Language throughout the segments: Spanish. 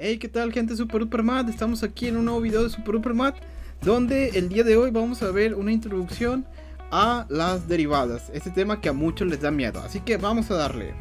Hey, ¿qué tal, gente? Super Mat, estamos aquí en un nuevo video de Super Mat, donde el día de hoy vamos a ver una introducción a las derivadas, este tema que a muchos les da miedo, así que vamos a darle.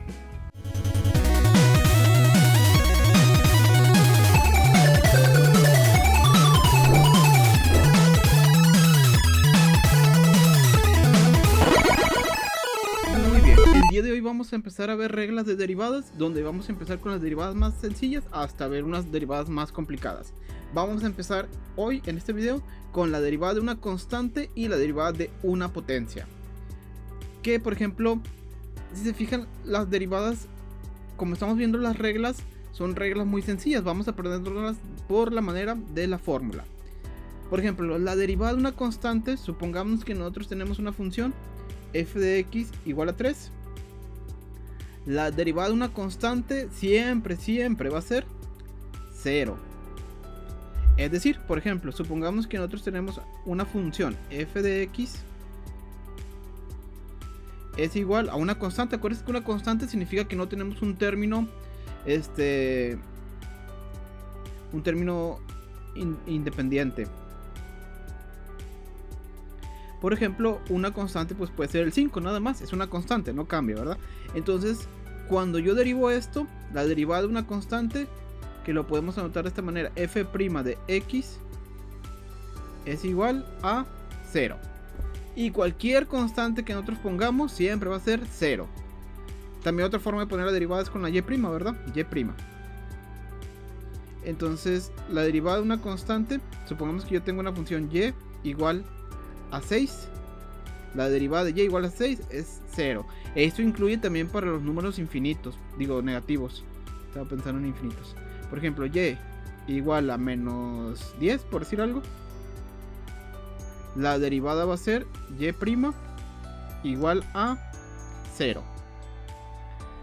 Muy bien, el día de hoy vamos a empezar a ver reglas de derivadas, donde vamos a empezar con las derivadas más sencillas hasta ver unas derivadas más complicadas. Vamos a empezar hoy en este video con la derivada de una constante y la derivada de una potencia. Que por ejemplo, si se fijan, las derivadas, como estamos viendo las reglas, son reglas muy sencillas. Vamos a aprenderlas por la manera de la fórmula. Por ejemplo, la derivada de una constante, supongamos que nosotros tenemos una función f de x igual a 3. La derivada de una constante siempre va a ser 0. Es decir, por ejemplo, supongamos que nosotros tenemos una función f de x es igual a una constante. Acuérdense que una constante significa que no tenemos un término independiente. Por ejemplo, una constante pues puede ser el 5, nada más, es una constante, no cambia, ¿verdad? Entonces, cuando yo derivo esto, la derivada de una constante, que lo podemos anotar de esta manera, f' de x es igual a 0. Y cualquier constante que nosotros pongamos siempre va a ser 0. También otra forma de poner la derivada es con la y', ¿verdad? Y'. Entonces, la derivada de una constante, supongamos que yo tengo una función y igual a 6. La derivada de y igual a 6 es 0. Esto incluye también para los números infinitos, digo negativos. Estaba pensando en infinitos. Por ejemplo, y igual a menos 10, por decir algo. La derivada va a ser y' igual a 0.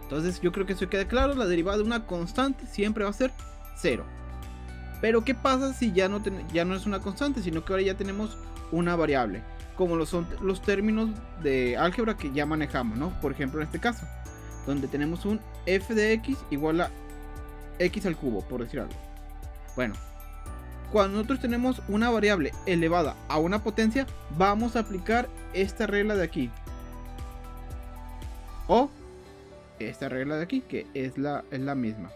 Entonces yo creo que eso queda claro. La derivada de una constante siempre va a ser 0. Pero ¿qué pasa si ya no es una constante, sino que ahora ya tenemos una variable? Como lo son los términos de álgebra que ya manejamos, ¿no? Por ejemplo, en este caso, donde tenemos un f de x igual a x al cubo, por decir algo. Bueno, cuando nosotros tenemos una variable elevada a una potencia, vamos a aplicar esta regla de aquí. O esta regla de aquí, que es la misma.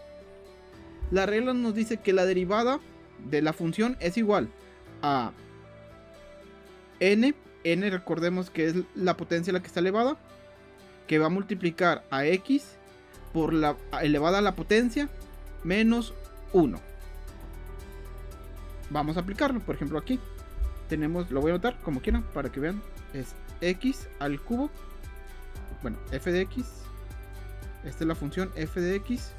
La regla nos dice que la derivada de la función es igual a n. N, recordemos que es la potencia a la que está elevada, que va a multiplicar a x por la elevada a la potencia menos 1. Vamos a aplicarlo. Por ejemplo, aquí tenemos, lo voy a anotar como quieran para que vean, es x al cubo. Bueno, f de x, esta es la función f de x,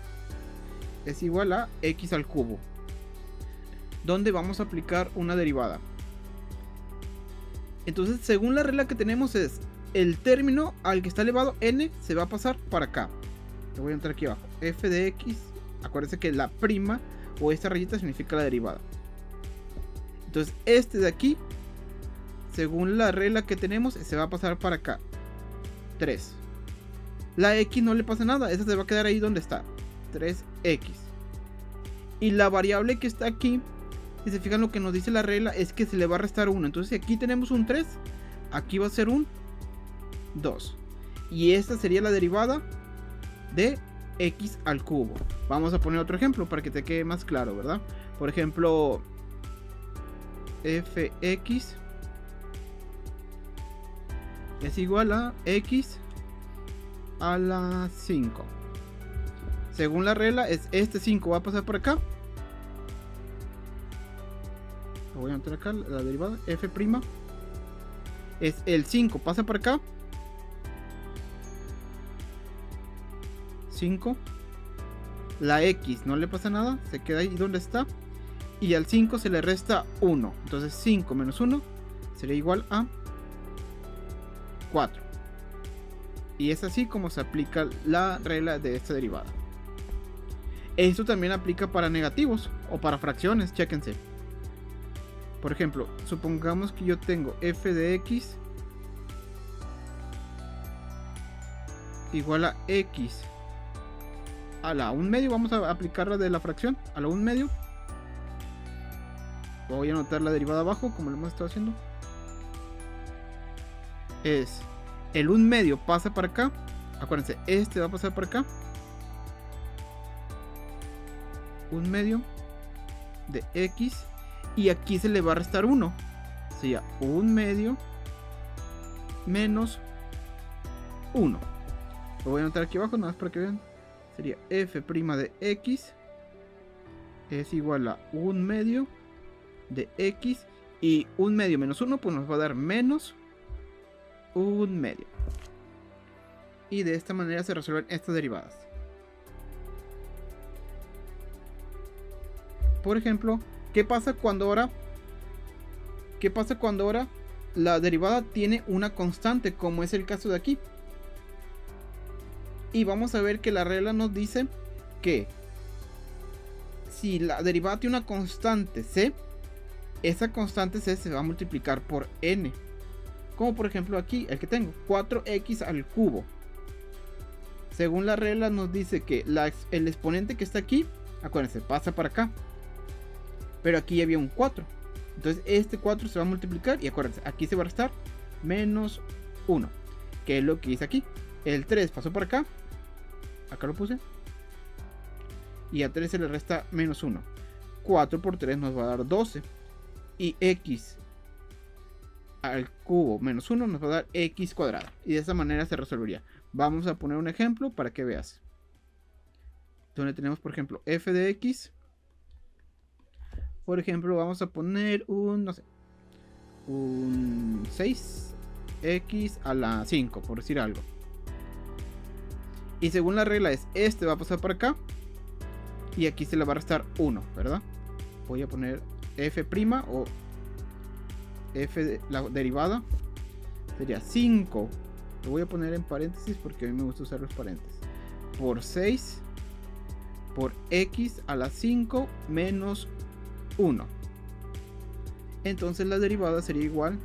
es igual a x al cubo, donde vamos a aplicar una derivada. Entonces, según la regla que tenemos, es el término al que está elevado n se va a pasar para acá. Lo voy a entrar aquí abajo. F de x, acuérdense que la prima o esta rayita significa la derivada. Entonces, este de aquí, según la regla que tenemos, se va a pasar para acá. 3. La x no le pasa nada, esa se va a quedar ahí donde está. 3x. Y la variable que está aquí, si se fijan, lo que nos dice la regla es que se le va a restar 1. Entonces, si aquí tenemos un 3, aquí va a ser un 2. Y esta sería la derivada de x al cubo. Vamos a poner otro ejemplo para que te quede más claro, ¿verdad? Por ejemplo, fx es igual a x a la 5. Según la regla, es este 5 va a pasar por acá. Lo voy a meter acá, la derivada f' es el 5, pasa por acá. 5. La x no le pasa nada, se queda ahí donde está. Y al 5 se le resta 1. Entonces 5 menos 1 sería igual a 4. Y es así como se aplica la regla de esta derivada. Esto también aplica para negativos o para fracciones, chéquense. Por ejemplo, supongamos que yo tengo f de x igual a x a la 1/2, vamos a aplicar la de la fracción a la 1/2. Voy a anotar la derivada abajo como lo hemos estado haciendo. Es el 1/2 pasa para acá. Acuérdense, este va a pasar para acá. 1/2 de x. Y aquí se le va a restar 1. Sería 1/2 menos 1. Lo voy a anotar aquí abajo, nada más para que vean. Sería f' de x es igual a 1/2 de x. Y 1/2 menos 1 pues nos va a dar menos 1/2. Y de esta manera se resuelven estas derivadas. Por ejemplo, ¿qué pasa cuando ahora la derivada tiene una constante, como es el caso de aquí? Y vamos a ver que la regla nos dice que si la derivada tiene una constante c, esa constante c se va a multiplicar por n. Como por ejemplo aquí, el que tengo, 4x al cubo. Según la regla nos dice que el exponente que está aquí, acuérdense, pasa para acá. Pero aquí había un 4. Entonces este 4 se va a multiplicar y acuérdense, aquí se va a restar menos 1. Que es lo que hice aquí. El 3 pasó por acá. Acá lo puse. Y a 3 se le resta menos 1. 4 por 3 nos va a dar 12. Y x al cubo menos 1 nos va a dar x cuadrada. Y de esa manera se resolvería. Vamos a poner un ejemplo para que veas. Donde tenemos por ejemplo f de x. Por ejemplo vamos a poner un, no sé, un 6x a la 5, por decir algo. Y según la regla es, este va a pasar por acá. Y aquí se le va a restar 1, ¿verdad? Voy a poner f' o f de la derivada. Sería 5. Lo voy a poner en paréntesis porque a mí me gusta usar los paréntesis. Por 6 por x a la 5 menos 1. Entonces la derivada sería igual.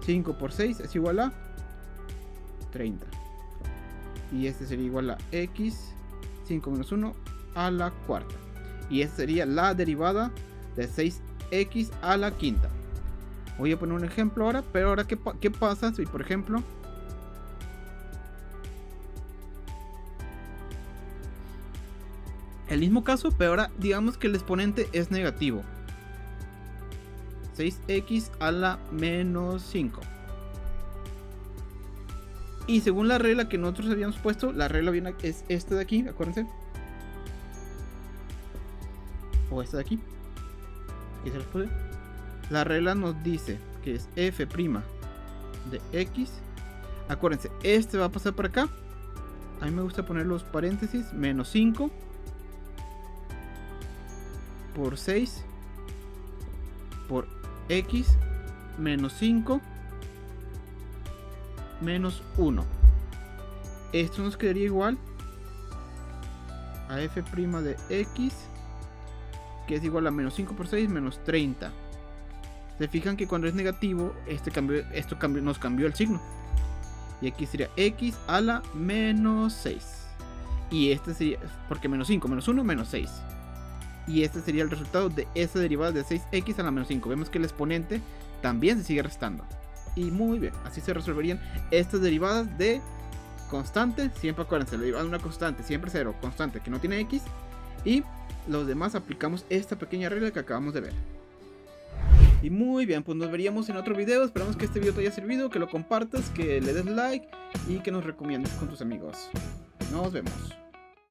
5 por 6 es igual a 30. Y este sería igual a x 5 menos 1 a la cuarta. Y esta sería la derivada de 6x a la quinta. Voy a poner un ejemplo ahora. Pero ahora ¿qué pasa si por ejemplo el mismo caso, pero ahora digamos que el exponente es negativo? 6x a la menos 5. Y según la regla que nosotros habíamos puesto, la regla viene, es esta de aquí, acuérdense. O esta de aquí. Aquí se los puse. La regla nos dice que es f' de x. Acuérdense, este va a pasar por acá. A mí me gusta poner los paréntesis. Menos 5 por 6 por x menos 5 menos 1. Esto nos quedaría igual a f' de x, que es igual a menos 5 por 6 menos 30. Se fijan que cuando es negativo nos cambió el signo. Y aquí sería x a la menos 6. Y este sería, porque menos 5 menos 1 menos 6. Y este sería el resultado de esa derivada de 6x a la menos 5. Vemos que el exponente también se sigue restando. Y muy bien, así se resolverían estas derivadas de constante. Siempre acuérdense, la derivada de una constante siempre 0, constante que no tiene x. Y los demás aplicamos esta pequeña regla que acabamos de ver. Y muy bien, pues nos veríamos en otro video. Esperamos que este video te haya servido, que lo compartas, que le des like y que nos recomiendes con tus amigos. Nos vemos.